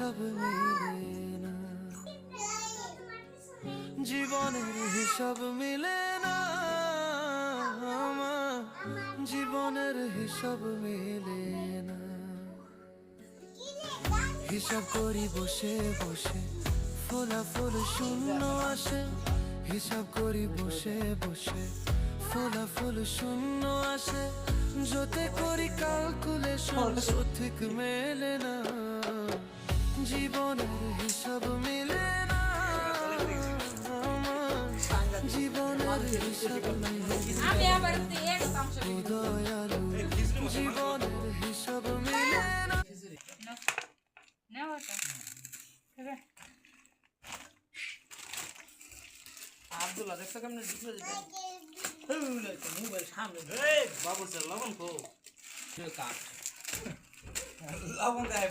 হিসাব মিলে না, জীবনের হিসাব মিলে না, আমার জীবনের হিসাব মিলে না। হিসাব করি বসে বসে, ফলাফল শূন্য আসে। হিসাব করি বসে বসে, ফলাফল শূন্য আসে। যতে করি ক্যালকুলেশন সঠিক মেলে না, জীবনের হিসাব মিলে না, আমার জীবনের হিসাব মিলে না। ও দয়ালু, জীবনের হিসাব মিলে না। আব্দুল্লাহ দেখছো কেমন ডিসপ্লে দিতে মোবাইল সামনে বাবু লবণ খো কাট লবণ দেয়।